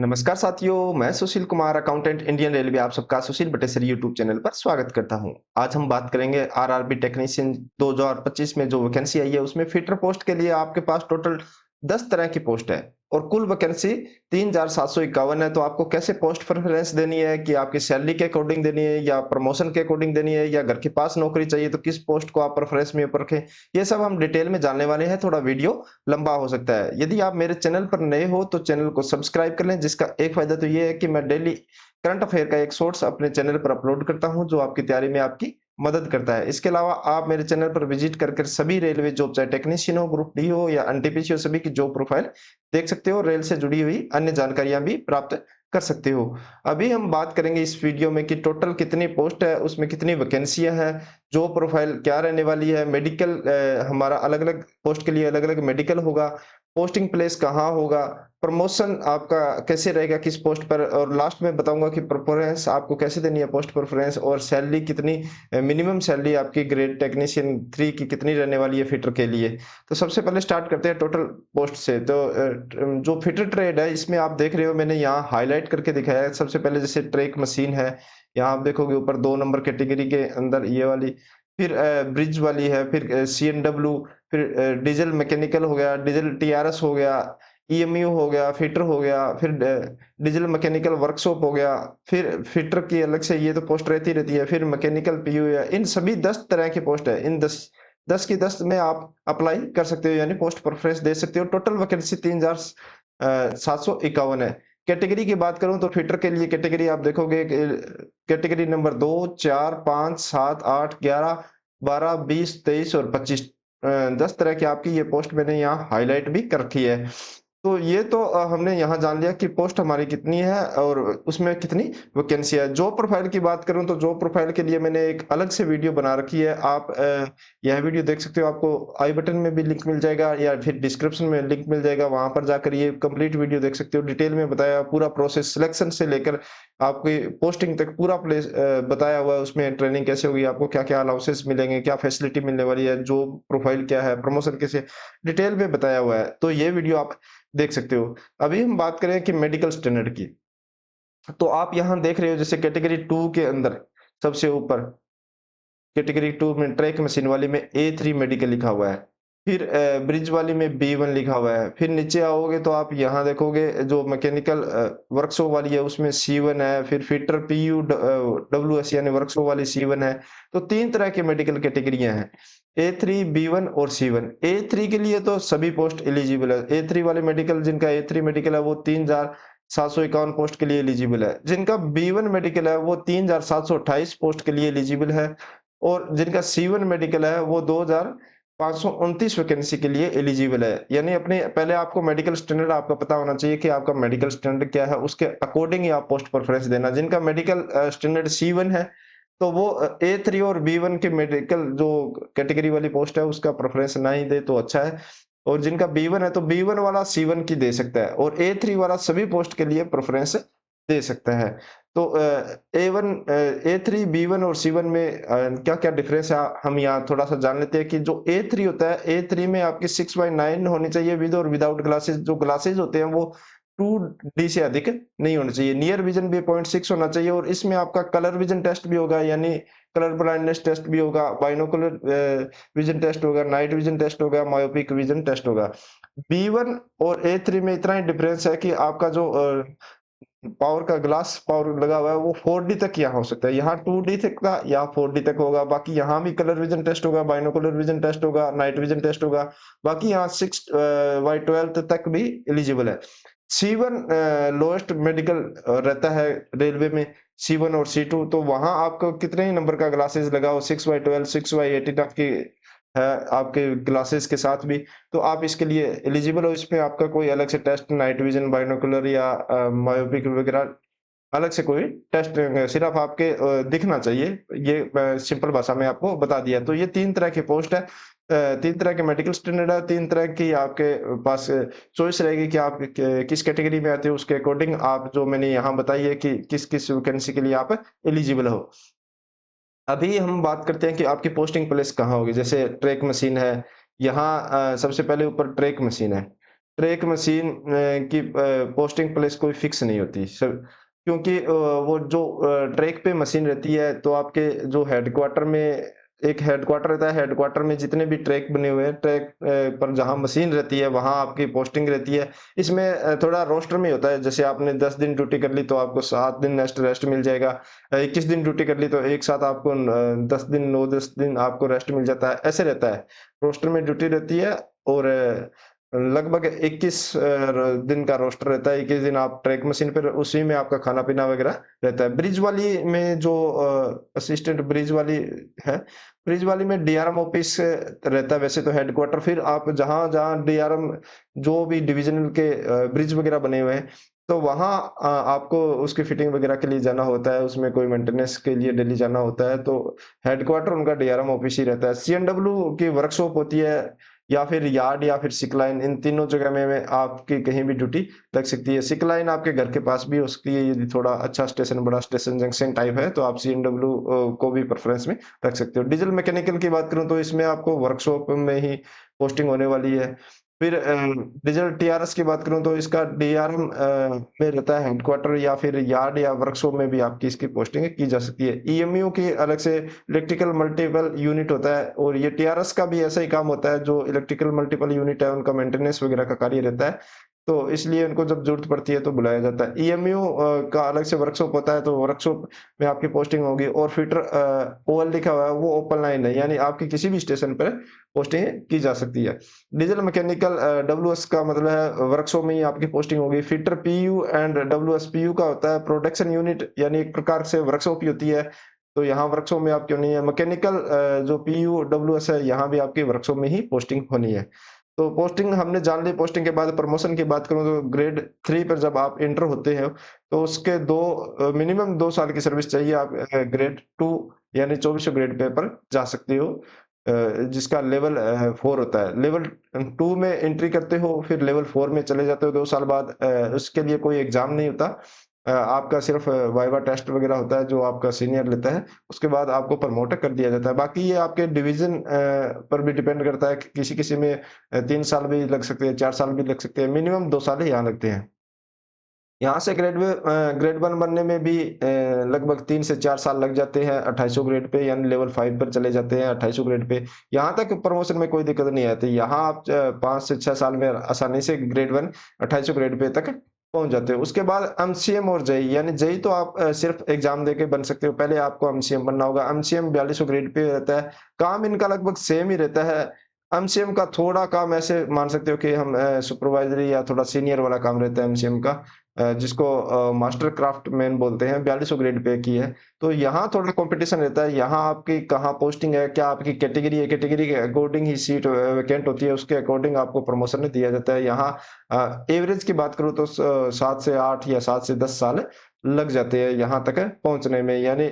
नमस्कार साथियों, मैं Sushil Kumar accountant Indian railway आप सबका सुशील बटेसर यूट्यूब चैनल पर स्वागत करता हूं। आज हम बात करेंगे आरआरबी टेक्नीशियन 2025 में जो वैकेंसी आई है उसमें फिटर पोस्ट के लिए आपके पास टोटल 10 तरह की पोस्ट है और कुल वैकेंसी 3751 है। तो आपको कैसे पोस्ट प्रेफरेंस देनी है कि आपकी सैलरी के अकॉर्डिंग देनी है या प्रमोशन के अकॉर्डिंग देनी है या घर के पास नौकरी चाहिए तो किस पोस्ट को आप प्रेफरेंस में ऊपर रखें, ये सब हम डिटेल में जानने वाले हैं। थोड़ा वीडियो लंबा हो सकता है। यदि आप मेरे चैनल पर नए हो तो चैनल को सब्सक्राइब कर लें, जिसका एक फायदा तो ये है कि मैं डेली करंट अफेयर का एक शॉर्ट्स अपने चैनल पर अपलोड करता हूं जो आपकी तैयारी में आपकी मदद करता है। इसके अलावा आप मेरे चैनल पर विजिट करके सभी रेलवे जॉब, चाहे टेक्नीशियन हो, ग्रुप डी हो या एनटीपीसी हो, सभी की जॉब प्रोफाइल देख सकते हो। रेल से जुड़ी हुई अन्य जानकारियां भी प्राप्त कर सकते हो। अभी हम बात करेंगे इस वीडियो में कि टोटल कितनी पोस्ट है, उसमें कितनी वैकेंसियां हैं, जॉब प्रोफाइल क्या रहने वाली है, मेडिकल हमारा अलग अलग पोस्ट के लिए अलग अलग मेडिकल होगा, पोस्टिंग प्लेस कहाँ होगा, प्रमोशन आपका कैसे रहेगा किस पोस्ट पर, और लास्ट में बताऊंगा कि प्रेफरेंस आपको कैसे देनी है पोस्ट प्रेफरेंस, और सैलरी कितनी, मिनिमम सैलरी आपकी ग्रेड टेक्नीशियन 3 की कितनी रहने वाली है फिटर के लिए। तो सबसे पहले स्टार्ट करते हैं टोटल पोस्ट से। तो जो फिटर ट्रेड है इसमें आप देख रहे हो मैंने यहाँ हाईलाइट करके दिखाया है। सबसे पहले जैसे ट्रैक मशीन है, यहाँ आप देखोगे ऊपर 2 नंबर कैटेगरी के अंदर ये वाली, फिर ब्रिज वाली है, फिर सीएनडब्ल्यू, फिर डीजल मैकेनिकल हो गया, डीजल टीआरएस हो गया, ईएमयू हो गया, फिटर हो गया, फिर डीजल मैकेनिकल वर्कशॉप हो गया, फिर फिटर की अलग से ये तो पोस्ट रहती है, फिर मैकेनिकल पीयू है। इन सभी 10 तरह की पोस्ट है। इन 10 की 10 में आप अप्लाई कर सकते हो, यानी पोस्ट प्रेफरेंस दे सकते हो। टोटल वैकेंसी 3751 है। कैटेगरी की बात करूं तो फिटर के लिए कैटेगरी आप देखोगे कैटेगरी नंबर 2, 4, 5, 7, 8, 11, 12, 20, 23 और 25, 10 तरह की आपकी ये पोस्ट मैंने यहाँ हाईलाइट भी कर रखी है। तो ये तो हमने यहाँ जान लिया कि पोस्ट हमारी कितनी है और उसमें कितनी वैकेंसी है। जॉब प्रोफाइल की बात करूँ तो जॉब प्रोफाइल के लिए मैंने एक अलग से वीडियो बना रखी है। आप यह वीडियो देख सकते हो, आपको आई बटन में भी लिंक मिल जाएगा या फिर डिस्क्रिप्शन में लिंक मिल जाएगा, वहां पर जाकर ये कंप्लीट वीडियो देख सकते हो। डिटेल में बताया पूरा प्रोसेस, सिलेक्शन से लेकर आपकी पोस्टिंग तक पूरा प्लेस बताया हुआ है। उसमें ट्रेनिंग कैसे होगी, आपको क्या क्या अलाउंसेस मिलेंगे, क्या फैसिलिटी मिलने वाली है, जॉब प्रोफाइल क्या है, प्रमोशन कैसे, डिटेल में बताया हुआ है। तो ये वीडियो आप देख सकते हो। अभी हम बात करें कि मेडिकल स्टैंडर्ड की, तो आप यहाँ देख रहे हो जैसे कैटेगरी 2 के अंदर सबसे ऊपर कैटेगरी 2 में ट्रैक मशीन वाली में A3 मेडिकल लिखा हुआ है, फिर ब्रिज वाली में B1 लिखा हुआ है, फिर नीचे आओगे तो आप यहाँ देखोगे जो मैकेनिकल वर्कशॉप वाली है उसमें C1 है, फिर फिटर PU WS यानी वर्कशॉप वाली C1 है। तो 3 तरह की मेडिकल कैटेगरियां हैं, A3, B1 और C1। A3 के लिए तो सभी पोस्ट एलिजिबल है। A3 वाले मेडिकल, जिनका A3 मेडिकल है वो 3751 पोस्ट के लिए एलिजिबल है। जिनका B1 मेडिकल है वो 3728 पोस्ट के लिए एलिजिबल है, और जिनका C1 मेडिकल है वो 2529 वैकेंसी के लिए एलिजिबल है। यानी अपने पहले आपको मेडिकल स्टैंडर्ड आपका पता होना चाहिए कि आपका मेडिकल स्टैंडर्ड क्या है, उसके अकॉर्डिंग ही आप पोस्ट प्रेफरेंस देना। जिनका मेडिकल स्टैंडर्ड C1 है तो वो A3 और B1 के मेडिकल जो कैटेगरी वाली पोस्ट है उसका प्रेफरेंस ना ही दे तो अच्छा है, और जिनका B1 है तो B1 वाला C1 की दे सकता है, और A3 वाला सभी पोस्ट के लिए प्रेफरेंस दे सकता है। तो A1, A3, B1 और C1 में क्या-क्या डिफरेंस है हम यहाँ थोड़ा-सा जान लेते हैं। कि जो A3 होता है, A3 में आपकी 6/9 होनी चाहिए विद और विदाउट ग्लासेस। जो ग्लासेस होते हैं वो 2D से अधिक नहीं होना चाहिए। नियर विजन भी 0.6 होना चाहिए, और इसमें आपका कलर विजन टेस्ट भी होगा, यानी कलर ब्लाइंडनेस टेस्ट भी होगा, बाइनोकुलर विजन टेस्ट होगा, नाइट विजन टेस्ट होगा, मायोपिक विजन टेस्ट होगा। B1 और A3 में इतना ही डिफरेंस है कि आपका जो पावर का ग्लास पावर लगा हुआ है वो 4D तक यहाँ हो सकता है। यहाँ 2D तक का, यहाँ 4D तक होगा। बाकी यहाँ भी कलर विजन टेस्ट होगा, बाइनोकुलर विजन टेस्ट होगा, नाइट विजन टेस्ट होगा। बाकी यहाँ 6/12 तक भी एलिजिबल है। C1 लोएस्ट मेडिकल रहता है रेलवे में, C1 और C2। तो वहां आपको कितने ही नंबर का ग्लासेस लगा हो, 6/12, 6/18 तक की है आपके ग्लासेस के साथ भी, तो आप इसके लिए एलिजिबल हो। इसमें आपका कोई अलग से टेस्ट, नाइट विजन, बाइनोकुलर या मायोपिक वगैरह अलग से कोई टेस्ट नहीं होंगे, सिर्फ आपके दिखना चाहिए। ये सिंपल भाषा में आपको बता दिया। तो ये 3 तरह की पोस्ट है, 3 तरह के मेडिकल स्टैंडर्ड है, 3 तरह की आपके पास चॉइस रहेगी कि आप किस कैटेगरी में आते हो। उसके अकॉर्डिंग आप, जो मैंने यहाँ बताई है कि किस किस वैकेंसी के लिए आप एलिजिबल हो। अभी हम बात करते हैं कि आपकी पोस्टिंग प्लेस कहाँ होगी। जैसे ट्रैक मशीन है, यहाँ सबसे पहले ऊपर ट्रैक मशीन है। ट्रैक मशीन की पोस्टिंग प्लेस कोई फिक्स नहीं होती सब, क्योंकि वो जो ट्रैक पे मशीन रहती है तो आपके जो हेडक्वार्टर में एक हेडक्वार्टर रहता है, हेडक्वार्टर में जितने भी ट्रैक बने हुए हैं, ट्रैक पर जहाँ मशीन रहती है वहाँ आपकी पोस्टिंग रहती है। इसमें थोड़ा रोस्टर में होता है, जैसे आपने 10 दिन ड्यूटी कर ली तो आपको 7 दिन रेस्ट रेस्ट मिल जाएगा। 21 दिन ड्यूटी कर ली तो एक साथ आपको 10 दिन 9-10 दिन आपको रेस्ट मिल जाता है, ऐसे रहता है। रोस्टर में ड्यूटी रहती है और लगभग 21 दिन का रोस्टर रहता है, 21 दिन आप ट्रैक मशीन पर, उसी में आपका खाना-पीना वगैरह रहता है। ब्रिज वाली में जो असिस्टेंट ब्रिज वाली है, ब्रिज वाली में डीआरएम ऑफिस रहता है वैसे तो हेडक्वार्टर, फिर आप जहाँ-जहाँ डीआरएम जो भी डिविजनल के ब्रिज वगैरह बने हुए हैं, तो वहाँ आपको उसकी फिटिंग वगैरह के लिए जाना होता है, उसमें कोई मेंटेनेंस के लिए डेली जाना होता है, तो हेडक्वार्टर उनका डीआरएम ऑफिस ही रहता है। सीएनडब्ल्यू की वर्कशॉप होती है या फिर यार्ड या फिर सिक लाइन, इन तीनों जगह में आपकी कहीं भी ड्यूटी लग सकती है। सिक लाइन आपके घर के पास भी हो सकती है, यदि थोड़ा अच्छा स्टेशन, बड़ा स्टेशन, जंक्शन टाइप है तो आप सीएनडब्ल्यू को भी प्रेफरेंस में रख सकते हो। डीजल मैकेनिकल की बात करूँ तो इसमें आपको वर्कशॉप में ही पोस्टिंग होने वाली है। फिर डीजल टीआरएस की बात करूँ तो इसका डीआरएम में रहता है हेडक्वार्टर या फिर यार्ड या वर्कशॉप में भी आपकी इसकी पोस्टिंग की जा सकती है। ईएमयू की अलग से इलेक्ट्रिकल मल्टीपल यूनिट होता है और ये टीआरएस का भी ऐसा ही काम होता है, जो इलेक्ट्रिकल मल्टीपल यूनिट है उनका मेंटेनेंस वगैरह का कार्य रहता है। तो इसलिए उनको जब ज़रूरत पड़ती है तो बुलाया जाता है। ईएमयू का अलग से वर्कशॉप होता है, तो वर्कशॉप में आपकी पोस्टिंग होगी और फिटर ओएल लिखा हुआ है वो ओपन लाइन है, यानी आपकी किसी भी स्टेशन पर पोस्टिंग की जा सकती है। डीजल मैकेनिकल डब्ल्यूएस का मतलब है वर्कशॉप में ही आपकी पोस्टिंग होगी। Fitter PU and WS PU का होता है प्रोडक्शन यूनिट, यानी एक प्रकार से वर्कशॉप ही होती है, तो यहाँ वर्कशॉप में आप क्यों नहीं है। मैकेनिकल जो पीयू डब्ल्यूएस है यहाँ भी आपकी वर्कशॉप में ही पोस्टिंग होनी है। तो पोस्टिंग हमने जान ली। पोस्टिंग के बाद प्रमोशन की बात करूँ तो ग्रेड 3 पर जब आप एंटर होते हो तो उसके मिनिमम 2 साल की सर्विस चाहिए। आप ग्रेड 2 यानी 2400 ग्रेड पे पर जा सकते हो, जिसका लेवल 4 होता है। लेवल 2 में एंट्री करते हो, फिर लेवल 4 में चले जाते हो 2 साल बाद। उसके लिए कोई एग्ज़ाम नहीं होता। आपका सिर्फ वाइवा टेस्ट वगैरह होता है जो आपका सीनियर लेता है, उसके बाद आपको प्रमोट कर दिया जाता है। बाकी ये आपके डिवीज़न पर भी डिपेंड करता है कि किसी-किसी में 3 साल भी लग सकते हैं, 4 साल भी लग सकते हैं, मिनिमम 2 साल ही यहाँ लगते हैं। यहाँ से ग्रेड 1 बनने में भी लगभग 3 से 4 साल लग जाते हैं 2800 ग्रेड पे, यानी लेवल 5 पर चले जाते हैं 2800 ग्रेड पे। यहाँ तक प्रमोशन में कोई दिक्कत नहीं आती। यहाँ आप 5 से 6 साल में आसानी से ग्रेड 1 2800 ग्रेड पे तक पहुँच जाते हो। उसके बाद एमसीएम और जेईई, यानी जेईई तो आप सिर्फ एग्ज़ाम देके बन सकते हो, पहले आपको एमसीएम बनना होगा। एमसीएम 4200 ग्रेड पे रहता है। काम इनका लगभग सेम ही रहता है। एमसीएम का थोड़ा काम ऐसे मान सकते हो कि हम सुपरवाइज़री या थोड़ा सीनियर वाला काम रहता है एमसीएम का, जिसको मास्टर क्राफ्टमैन बोलते हैं, 4200 ग्रेड पे की है। तो यहाँ थोड़ा कॉम्पिटिशन रहता है, यहाँ आपकी कहाँ पोस्टिंग है, क्या आपकी कैटेगरी है, कैटेगरी के अकॉर्डिंग ही सीट वैकेंट होती है, उसके अकॉर्डिंग आपको प्रमोशन दिया जाता है। यहाँ एवरेज की बात करूँ तो 7 से 8 या 7 से 10 साल लग जाते हैं यहाँ तक पहुँचने में, यानी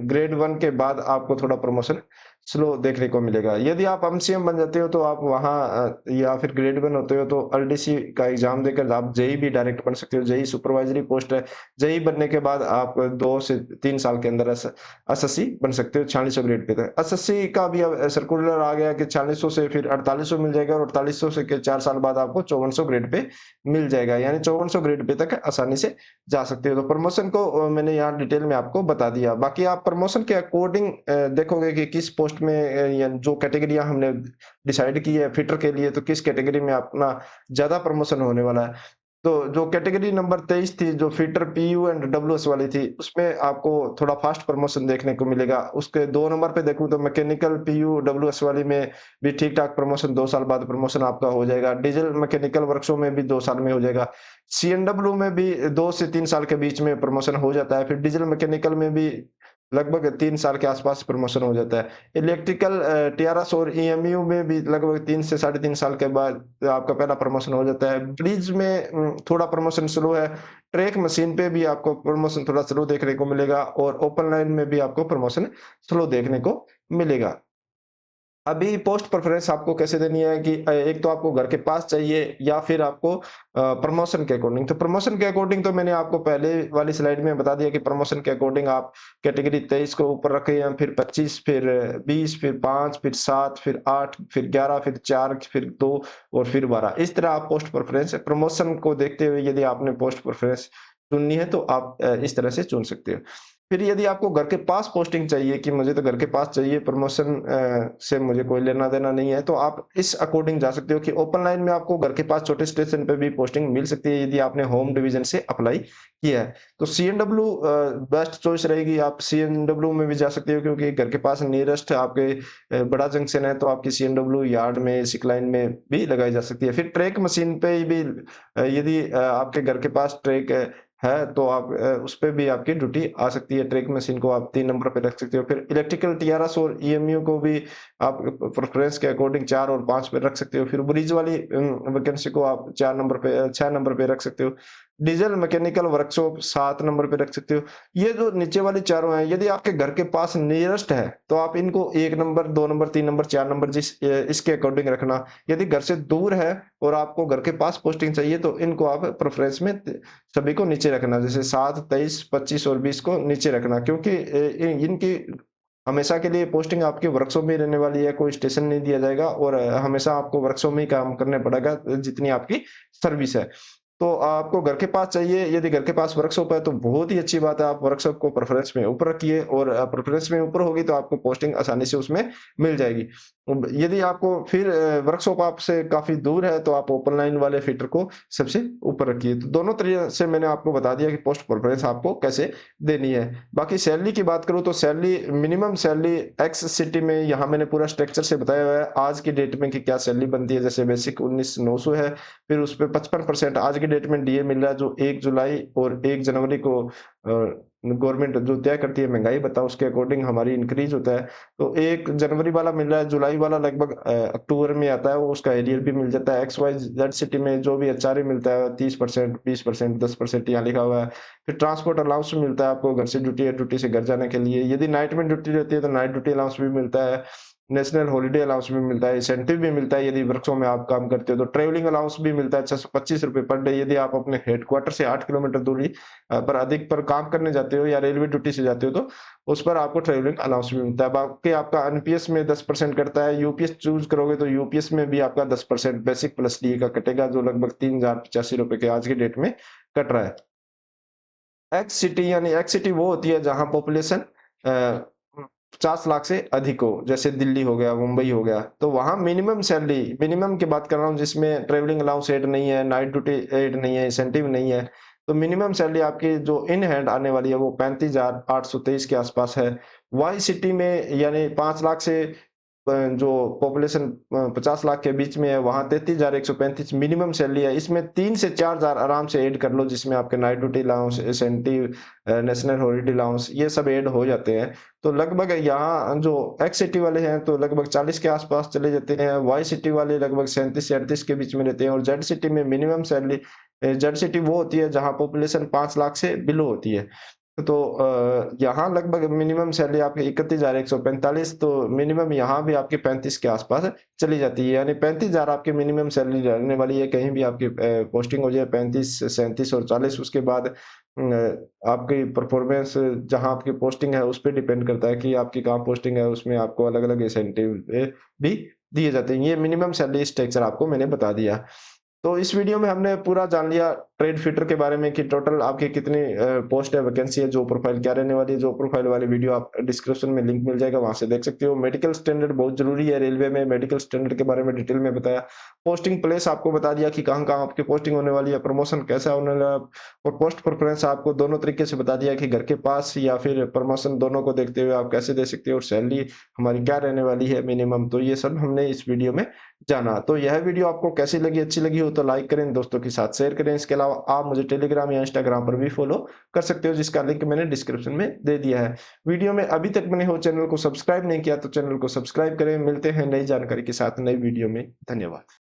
ग्रेड 1 के बाद आपको थोड़ा प्रमोशन स्लो देखने को मिलेगा। यदि आप एमसीएम बन जाते हो तो आप वहाँ या फिर ग्रेड 1 होते हो तो एलडीसी का एग्ज़ाम देकर आप जेईई भी डायरेक्ट बन सकते हो। जेईई सुपरवाइज़री पोस्ट है। जेईई बनने के बाद आप 2 से 3 साल के अंदर एसएससी बन सकते हो 4600 ग्रेड पे तक। एसएससी का भी अब सर्कुलर आ गया कि 4600 से फिर 4800 मिल जाएगा और 4800 से के 4 साल बाद आपको 5400 ग्रेड पे मिल जाएगा, यानी 5400 ग्रेड पे तक आसानी से जा सकते हो। तो प्रमोशन को मैंने यहाँ डिटेल में आपको बता दिया। बाकी आप प्रमोशन के अकॉर्डिंग देखोगे कि किस पोस्ट में या जो कैटेगरियाँ हमने डिसाइड की है फिटर के लिए, तो किस कैटेगरी में अपना ज़्यादा प्रमोशन होने वाला है। तो जो कैटेगरी नंबर 23 थी, जो फिटर पीयू एंड डब्ल्यूएस वाली थी, उसमें आपको थोड़ा फास्ट प्रमोशन देखने को मिलेगा। उसके 2 नंबर पे देखूँ तो मैकेनिकल पीयू डब्ल्यूएस वाली में भी ठीक-ठाक प्रमोशन 2 साल बाद प्रमोशन आपका हो जाएगा। डीजल मैकेनिकल वर्कशॉप में भी 2 साल में हो जाएगा। सीएनडब्ल्यू में भी 2 से 3 साल के बीच में प्रमोशन हो जाता है। फिर डीजल मैकेनिकल में भी लगभग 3 साल के आसपास प्रमोशन हो जाता है। इलेक्ट्रिकल टीआरएस और ईएमयू में भी लगभग 3 से साढ़े 3 साल के बाद आपका पहला प्रमोशन हो जाता है। ब्रिज में थोड़ा प्रमोशन स्लो है। ट्रैक मशीन पे भी आपको प्रमोशन थोड़ा स्लो देखने को मिलेगा और ओपन लाइन में भी आपको प्रमोशन स्लो देखने को मिलेगा। अभी पोस्ट प्रेफ़रेंस आपको कैसे देनी है कि एक तो आपको घर के पास चाहिए या फिर आपको प्रमोशन के अकॉर्डिंग। तो प्रमोशन के अकॉर्डिंग तो मैंने आपको पहले वाली स्लाइड में बता दिया कि प्रमोशन के अकॉर्डिंग आप कैटेगरी 23 को ऊपर रखें या फिर 25, फिर 20, फिर 5, फिर 7, फिर 8, फिर 11, फिर 4, फिर 2 और फिर 12। इस तरह आप पोस्ट प्रेफ़रेंस प्रमोशन को देखते हुए यदि आपने पोस्ट प्रेफ़रेंस चुननी है तो आप इस तरह से चुन सकते हो। फिर यदि आपको घर के पास पोस्टिंग चाहिए कि मुझे तो घर के पास चाहिए, प्रमोशन से मुझे कोई लेना-देना नहीं है, तो आप इस अकॉर्डिंग जा सकते हो कि ओपन लाइन में आपको घर के पास छोटे स्टेशन पे भी पोस्टिंग मिल सकती है यदि आपने होम डिवीज़न से अप्लाई किया है। तो सीएनडब्ल्यू बेस्ट चॉइस रहेगी, आप सीएनडब्ल्यू में भी जा सकते हो क्योंकि घर के पास नियरेस्ट आपके बड़ा जंक्शन है, तो आपकी सीएनडब्ल्यू यार्ड में, सिक लाइन में भी लगाई जा सकती है। फिर ट्रैक मशीन पे भी यदि आपके घर के पास ट्रैक है तो आप उस पे भी आपकी ड्यूटी आ सकती है। ट्रैक मशीन को आप 3 नंबर पे रख सकते हो। फिर इलेक्ट्रिकल टीआरएस और ईएमयू को भी आप प्रेफ़रेंस के अकॉर्डिंग 4 और 5 पे रख सकते हो। फिर ब्रिज वाली वैकेंसी को आप 4 नंबर पे 6 नंबर पे रख सकते हो। डीज़ल मैकेनिकल वर्कशॉप 7 नंबर पे रख सकते हो। ये जो नीचे वाली चारों हैं, यदि आपके घर के पास नियरेस्ट है, तो आप इनको 1 नंबर, 2 नंबर, 3 नंबर, 4 नंबर इसके अकॉर्डिंग रखना। यदि घर से दूर है और आपको घर के पास पोस्टिंग चाहिए, तो इनको आप प्रेफ़रेंस में सभी को नीचे रखना, जैसे 7, 23, 25 और 20 को नीचे रखना क्योंकि इनकी हमेशा के लिए पोस्टिंग आपकी वर्कशॉप में ही रहने वाली है, कोई स्टेशन नहीं दिया जाएगा और हमेशा आपको वर्कशॉप में ही काम करना पड़ेगा जितनी आपकी सर्विस है। तो आपको घर के पास चाहिए, यदि घर के पास वर्कशॉप है तो बहुत ही अच्छी बात है, आप वर्कशॉप को प्रेफ़रेंस में ऊपर रखिए और प्रेफ़रेंस में ऊपर होगी तो आपको पोस्टिंग आसानी से उसमें मिल जाएगी। यदि आपको फिर वर्कशॉप आपसे काफ़ी दूर है तो आप ओपन लाइन वाले फ़िटर को सबसे ऊपर रखिए। तो दोनों तरीके से मैंने आपको बता दिया कि पोस्ट प्रेफ़रेंस आपको कैसे देनी है। बाकी सैलरी की बात करूँ तो salary minimum salary x city में यहाँ मैंने पूरा स्ट्रक्चर से बताया हुआ है आज की डेट में कि क्या सैलरी बनती है। जैसे बेसिक 19,900 है, फिर उस पे 55% आज की डेट में डीए मिल रहा है जो 1 जुलाई और 1 जनवरी को गवर्नमेंट जो तय करती है महँगाई भत्ता उसके अकॉर्डिंग हमारी इंक्रीज़ होता है। तो 1 जनवरी वाला मिल रहा है, जुलाई वाला लगभग अक्टूबर में आता है, वो उसका एरियर भी मिल जाता है। एक्स, वाई, ज़ेड सिटी में जो भी एचआरए मिलता है 30%, 20%, 10% यहाँ लिखा हुआ है। फिर ट्रांसपोर्ट अलाउंस मिलता है आपको घर से ड्यूटी या ड्यूटी से घर जाने के लिए। यदि नाइट में ड्यूटी रहती है तो नाइट ड्यूटी अलाउंस भी मिलता है। नेशनल हॉलिडे अलाउंस भी मिलता है, इंसेंटिव भी मिलता है यदि वर्कशॉप में आप काम करते हो तो ट्रैवलिंग अलाउंस भी मिलता है ₹625 पर डे यदि आप अपने हेडक्वार्टर से 8 किलोमीटर दूरी पर अधिक पर काम करने जाते हो या रेलवे ड्यूटी से जाते हो तो उस पर आपको ट्रैवलिंग अलाउंस भी मिलता है। बाकी आपका एनपीएस में 10% कटता है, यूपीएस चूज़ करोगे तो यूपीएस में भी आपका 10% बेसिक प्लस डीए का कटेगा जो लगभग ₹3085 के आज की डेट में कट रहा है। एक्स सिटी यानी एक्स सिटी वो होती है जहाँ पॉपुलेशन 50 लाख से अधिक हो, जैसे दिल्ली हो गया, मुंबई हो गया, तो वहाँ मिनिमम सैलरी मिनिमम की बात कर रहा हूँ जिसमें ट्रैवलिंग अलाउंस ऐड नहीं है, नाइट ड्यूटी ऐड नहीं है, इंसेंटिव नहीं है, तो मिनिमम सैलरी आपकी जो इन हैंड आने वाली है वो 35,823 के आसपास है। वाई सिटी में यानी 5 लाख से जो पॉपुलेशन 50 लाख के बीच में है वहाँ 33,135 मिनिमम सैलरी है। इसमें 3 से 4,000 आराम से ऐड कर लो जिसमें आपके night duty allowance, incentive, national holiday allowance ये सब ऐड हो जाते हैं। तो लगभग यहाँ जो एक्स सिटी वाले हैं तो लगभग 40 के आस-पास चले जाते हैं। वाई सिटी वाले लगभग 37 से 38 के बीच में रहते हैं और जेड सिटी में मिनिमम सैलरी जेड सिटी वो होती है जहाँ पॉपुलेशन 5 लाख से बिलो होती है। तो यहाँ लगभग मिनिमम सैलरी आपकी 31,145 तो मिनिमम यहाँ भी आपकी 35 के आसपास चली जाती है। यानी 35,000 आपकी मिनिमम सैलरी रहने वाली है। कहीं भी आपकी पोस्टिंग हो जाए 35, 37 और 40 उसके बाद आपकी परफॉर्मेंस जहाँ आपकी पोस्टिंग है उस पे डिपेंड करता है कि आपकी कहाँ पोस्टिंग है, उसमें आपको अलग-अलग इंसेंटिव भी दिए जाते हैं। ये मिनिमम सैलरी स्ट्रक्चर आपको मैंने बता दिया। तो इस वीडियो में हमने पूरा जान लिया ट्रेड फिटर के बारे में कि टोटल आपकी कितनी पोस्ट है, वैकेंसी है, जॉब प्रोफाइल क्या रहने वाली है। जॉब प्रोफाइल वाली वीडियो आप डिस्क्रिप्शन में लिंक मिल जाएगा, वहां से देख सकते हो। मेडिकल स्टैंडर्ड बहुत जरूरी है रेलवे में, मेडिकल स्टैंडर्ड के बारे में डिटेल में बताया। पोस्टिंग प्लेस आपको बता दिया कि कहाँ-कहाँ आपकी पोस्टिंग होने वाली है, प्रमोशन कैसा होने वाला है और पोस्ट प्रेफरेंस आपको दोनों तरीके से बता दिया कि घर के पास या फिर प्रमोशन दोनों को देखते हुए आप कैसे दे सकते हो और सैलरी हमारी क्या रहने वाली है मिनिमम। तो ये सब हमने इस वीडियो में जाना। तो यह वीडियो आपको कैसी लगी, अच्छी लगी हो तो लाइक करें, दोस्तों के साथ शेयर करें। इसके अलावा आप मुझे टेलीग्राम या इंस्टाग्राम पर भी फॉलो कर सकते हो जिसका लिंक मैंने डिस्क्रिप्शन में दे दिया है। वीडियो में अभी तक बने हो चैनल को सब्सक्राइब नहीं किया तो चैनल को सब्सक्राइब करें। मिलते हैं नई जानकारी के साथ नई वीडियो में। धन्यवाद।